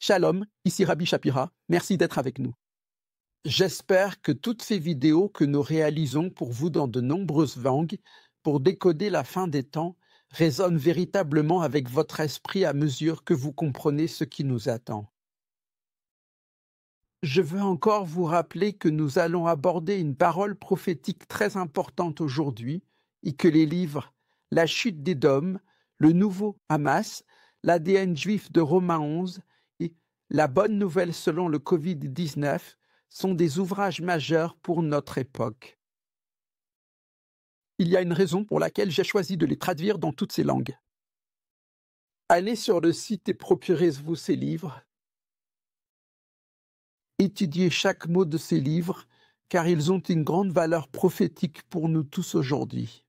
Shalom, ici Rabbi Shapira, merci d'être avec nous. J'espère que toutes ces vidéos que nous réalisons pour vous dans de nombreuses langues, pour décoder la fin des temps, résonnent véritablement avec votre esprit à mesure que vous comprenez ce qui nous attend. Je veux encore vous rappeler que nous allons aborder une parole prophétique très importante aujourd'hui et que les livres La chute d'Édom, Le nouveau Hamas, l'ADN juif de Romains 11 et La bonne nouvelle selon le Covid-19 sont des ouvrages majeurs pour notre époque. Il y a une raison pour laquelle j'ai choisi de les traduire dans toutes ces langues. Allez sur le site et procurez-vous ces livres. Étudiez chaque mot de ces livres, car ils ont une grande valeur prophétique pour nous tous aujourd'hui.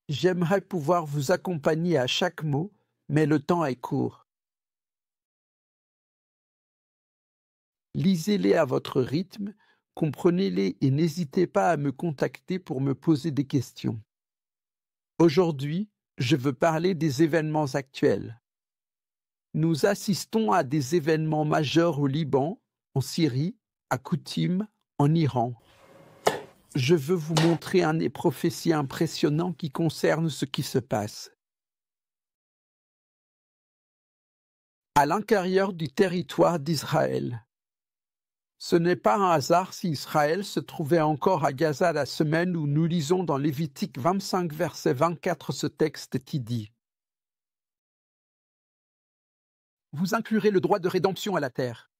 J'aimerais pouvoir vous accompagner à chaque mot, mais le temps est court. Lisez-les à votre rythme, comprenez-les et n'hésitez pas à me contacter pour me poser des questions. Aujourd'hui, je veux parler des événements actuels. Nous assistons à des événements majeurs au Liban, en Syrie, à Qoutim, en Iran. Je veux vous montrer un des prophéties impressionnants qui concernent ce qui se passe. À l'intérieur du territoire d'Israël. Ce n'est pas un hasard si Israël se trouvait encore à Gaza la semaine où nous lisons dans Lévitique 25, verset 24 ce texte qui dit « Vous inclurez le droit de rédemption à la terre. »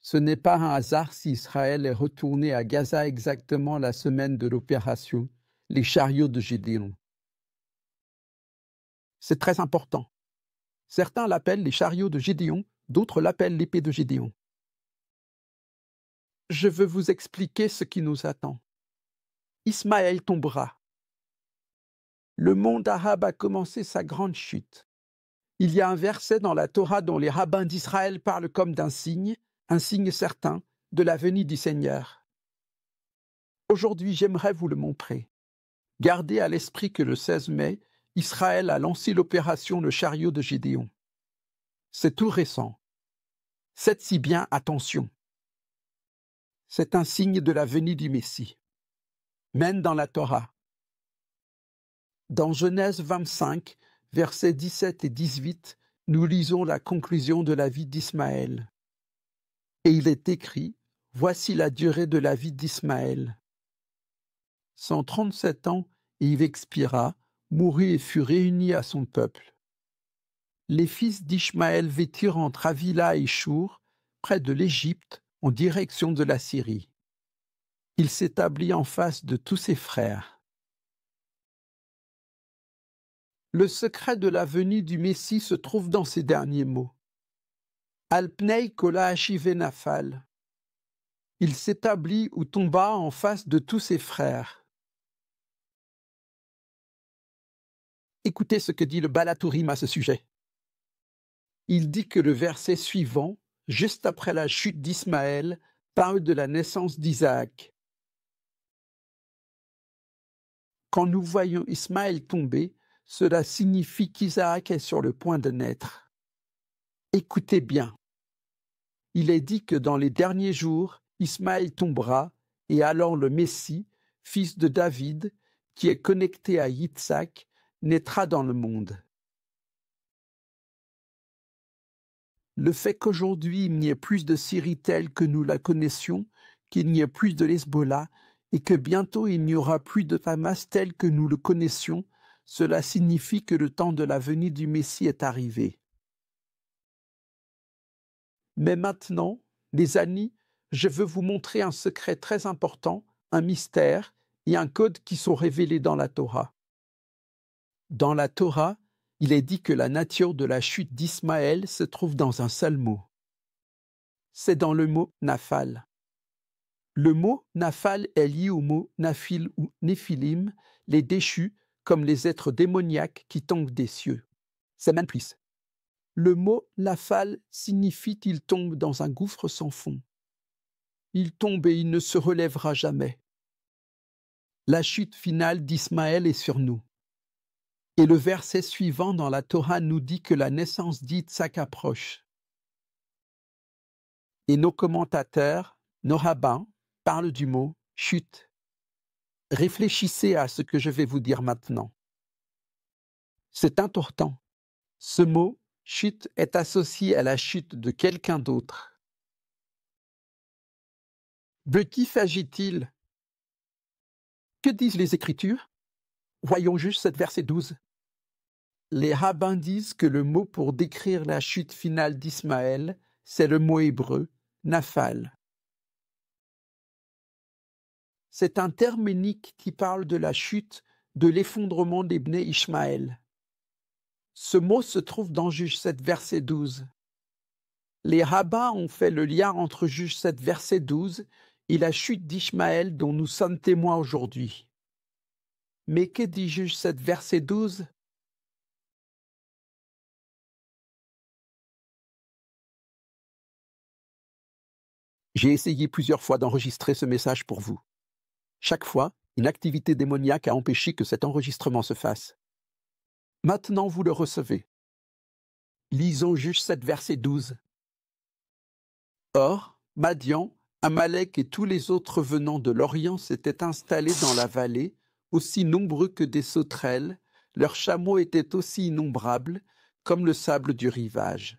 Ce n'est pas un hasard si Israël est retourné à Gaza exactement la semaine de l'opération, les chariots de Gédéon. C'est très important. Certains l'appellent les chariots de Gédéon, d'autres l'appellent l'épée de Gédéon. Je veux vous expliquer ce qui nous attend. Ismaël tombera. Le monde arabe a commencé sa grande chute. Il y a un verset dans la Torah dont les rabbins d'Israël parlent comme d'un signe, un signe certain, de la venue du Seigneur. Aujourd'hui, j'aimerais vous le montrer. Gardez à l'esprit que le 16 mai, Israël a lancé l'opération Le chariot de Gédéon. C'est tout récent. Faites si bien attention. C'est un signe de la venue du Messie. Même dans la Torah. Dans Genèse 25, versets 17 et 18, nous lisons la conclusion de la vie d'Ismaël. Et il est écrit, « Voici la durée de la vie d'Ismaël. 137 ans, et il expira, mourut et fut réuni à son peuple. Les fils d'Ishmaël vécurent entre Avila et Chour, près de l'Égypte, en direction de la Syrie. Il s'établit en face de tous ses frères. » Le secret de la venue du Messie se trouve dans ces derniers mots. Alpnei kola achive nafal. Il s'établit ou tomba en face de tous ses frères. Écoutez ce que dit le Balatourim à ce sujet. Il dit que le verset suivant, juste après la chute d'Ismaël, parle de la naissance d'Isaac. Quand nous voyons Ismaël tomber, cela signifie qu'Isaac est sur le point de naître. Écoutez bien. Il est dit que dans les derniers jours, Ismaël tombera, et alors le Messie, fils de David, qui est connecté à Yitzhak, naîtra dans le monde. Le fait qu'aujourd'hui il n'y ait plus de Syrie telle que nous la connaissions, qu'il n'y ait plus de Hezbollah, et que bientôt il n'y aura plus de Hamas tel que nous le connaissions, cela signifie que le temps de la venue du Messie est arrivé. Mais maintenant, les amis, je veux vous montrer un secret très important, un mystère et un code qui sont révélés dans la Torah. Dans la Torah, il est dit que la nature de la chute d'Ismaël se trouve dans un seul mot. C'est dans le mot « nafal ». Le mot « nafal » est lié au mot « nafil » ou « néphilim », les déchus, comme les êtres démoniaques qui tombent des cieux. C'est même plus. Le mot « nafal » signifie qu'il tombe dans un gouffre sans fond. Il tombe et il ne se relèvera jamais. La chute finale d'Ismaël est sur nous. Et le verset suivant dans la Torah nous dit que la naissance d'Yitzhak approche. Et nos commentateurs, nos rabbins, parlent du mot « chute ». Réfléchissez à ce que je vais vous dire maintenant. C'est important. Ce mot « chute » est associé à la chute de quelqu'un d'autre. De qui s'agit-il? Que disent les Écritures? Voyons juste cette verset 12. Les rabbins disent que le mot pour décrire la chute finale d'Ismaël, c'est le mot hébreu « naphal ». C'est un terme unique qui parle de la chute, de l'effondrement des Bnei Ishmaël. Ce mot se trouve dans Juge 7, verset 12. Les rabbins ont fait le lien entre Juge 7, verset 12 et la chute d'Ishmaël dont nous sommes témoins aujourd'hui. Mais que dit Juge 7, verset 12? J'ai essayé plusieurs fois d'enregistrer ce message pour vous. Chaque fois, une activité démoniaque a empêché que cet enregistrement se fasse. Maintenant, vous le recevez. Lisons Juge 7, verset 12. Or, Madian, Amalek et tous les autres venant de l'Orient s'étaient installés dans la vallée, aussi nombreux que des sauterelles, leurs chameaux étaient aussi innombrables, comme le sable du rivage.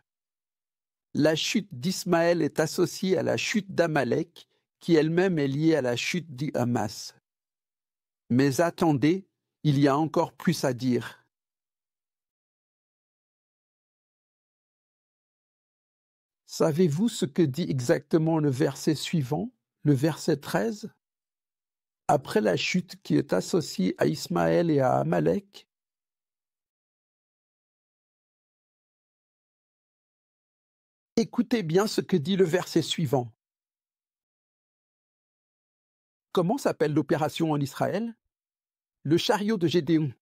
La chute d'Ismaël est associée à la chute d'Amalek, qui elle-même est liée à la chute d'Hamas. Mais attendez, il y a encore plus à dire. Savez-vous ce que dit exactement le verset suivant, le verset 13? Après la chute qui est associée à Ismaël et à Amalek, écoutez bien ce que dit le verset suivant. Comment s'appelle l'opération en Israël? Le chariot de Gédéon.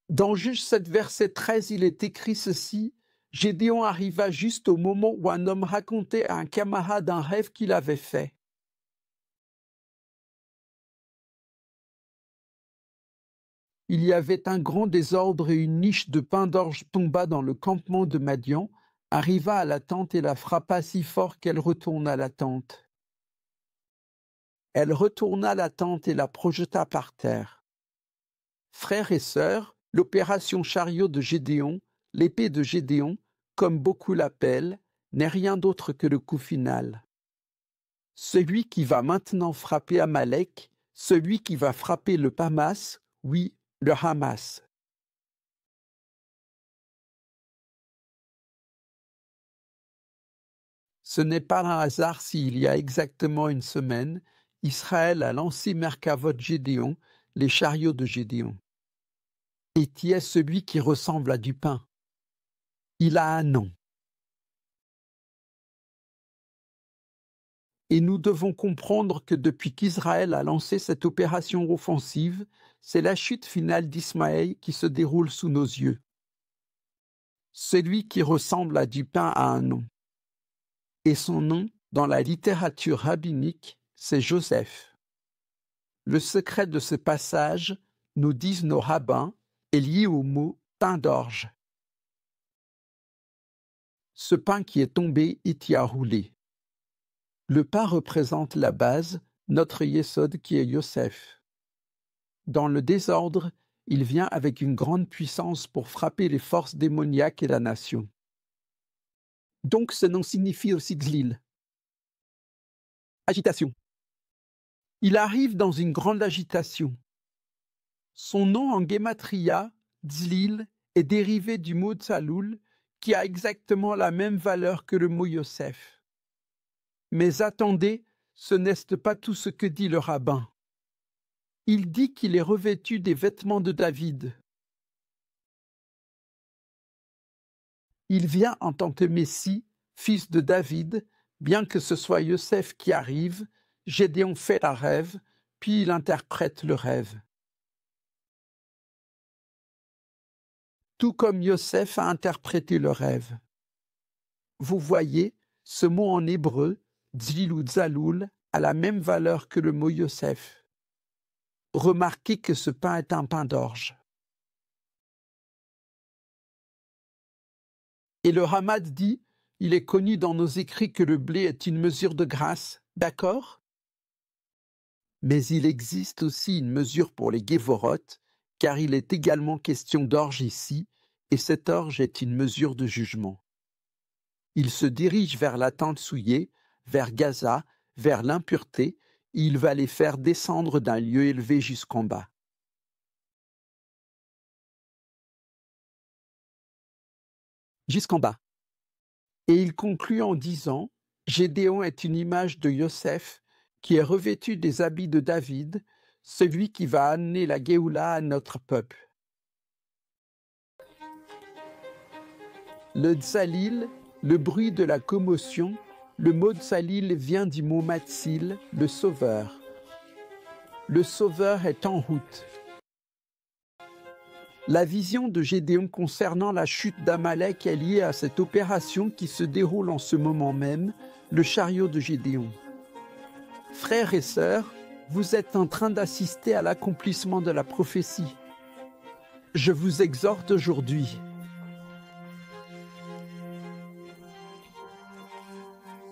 Dans Juge 7, verset 13, il est écrit ceci: Gédéon arriva juste au moment où un homme racontait à un camarade un rêve qu'il avait fait. Il y avait un grand désordre et une niche de pain d'orge tomba dans le campement de Madian, arriva à la tente et la frappa si fort qu'elle retourna la tente. Elle retourna la tente et la projeta par terre. Frères et sœurs, l'opération chariot de Gédéon, l'épée de Gédéon, comme beaucoup l'appellent, n'est rien d'autre que le coup final. Celui qui va maintenant frapper Amalek, celui qui va frapper le Hamas, oui, le Hamas. Ce n'est pas un hasard s'il y a exactement une semaine, Israël a lancé Merkavot Gédéon, les chariots de Gédéon. Et qui est celui qui ressemble à du pain? Il a un nom. Et nous devons comprendre que depuis qu'Israël a lancé cette opération offensive, c'est la chute finale d'Ismaël qui se déroule sous nos yeux. Celui qui ressemble à du pain a un nom. Et son nom, dans la littérature rabbinique, c'est Joseph. Le secret de ce passage, nous disent nos rabbins, est lié au mot pain d'orge. Ce pain qui est tombé et qui a roulé. Le pain représente la base, notre Yesod qui est Yosef. Dans le désordre, il vient avec une grande puissance pour frapper les forces démoniaques et la nation. Donc ce nom signifie aussi Tzlil. Agitation. Il arrive dans une grande agitation. Son nom en guématria, Tzlil, est dérivé du mot Tzaloul, qui a exactement la même valeur que le mot Yosef. Mais attendez, ce n'est pas tout ce que dit le rabbin. Il dit qu'il est revêtu des vêtements de David. Il vient en tant que Messie, fils de David, bien que ce soit Yosef qui arrive, Gédéon fait un rêve, puis il interprète le rêve. Tout comme Yosef a interprété le rêve. Vous voyez, ce mot en hébreu, Tzlil ou Tzaloul, a la même valeur que le mot Yosef. Remarquez que ce pain est un pain d'orge. Et le Ramad dit, Il est connu dans nos écrits que le blé est une mesure de grâce, d'accord? Mais il existe aussi une mesure pour les Gévorotes, car il est également question d'orge ici, et cette orge est une mesure de jugement. Il se dirige vers la tente souillée, vers Gaza, vers l'impureté, et il va les faire descendre d'un lieu élevé jusqu'en bas. Jusqu'en bas. Et il conclut en disant, Gédéon est une image de Yosef qui est revêtu des habits de David, celui qui va amener la Géoula à notre peuple. Le tzalil, le bruit de la commotion, le mot tzalil vient du mot matzil, le sauveur. Le sauveur est en route. La vision de Gédéon concernant la chute d'Amalek est liée à cette opération qui se déroule en ce moment même, le chariot de Gédéon. Frères et sœurs, vous êtes en train d'assister à l'accomplissement de la prophétie. Je vous exhorte aujourd'hui.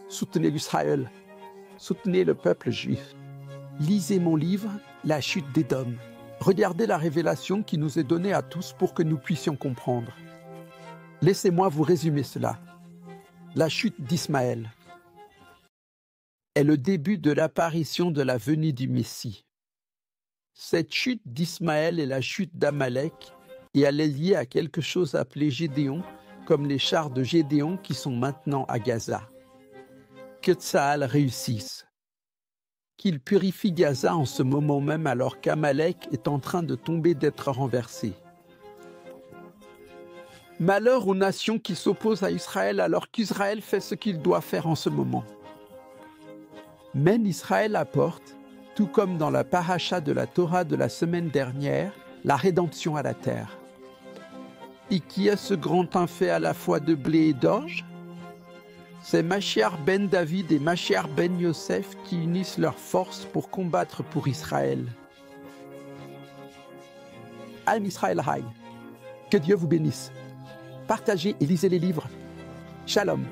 Soutenez l'Israël, soutenez le peuple juif. Lisez mon livre, La chute d'Édom. Regardez la révélation qui nous est donnée à tous pour que nous puissions comprendre. Laissez-moi vous résumer cela. La chute d'Ismaël est le début de l'apparition de la venue du Messie. Cette chute d'Ismaël est la chute d'Amalek et elle est liée à quelque chose appelé Gédéon, comme les chars de Gédéon qui sont maintenant à Gaza. Que Tsahal réussisse. Qu'il purifie Gaza en ce moment même alors qu'Amalek est en train de tomber d'être renversé. Malheur aux nations qui s'opposent à Israël alors qu'Israël fait ce qu'il doit faire en ce moment. Mène Israël apporte, tout comme dans la paracha de la Torah de la semaine dernière, la rédemption à la terre. Et qui est ce grand pain fait à la fois de blé et d'orge? C'est Mashiach ben David et Mashiach ben Yosef qui unissent leurs forces pour combattre pour Israël. Am Israël Hay. Que Dieu vous bénisse. Partagez et lisez les livres. Shalom.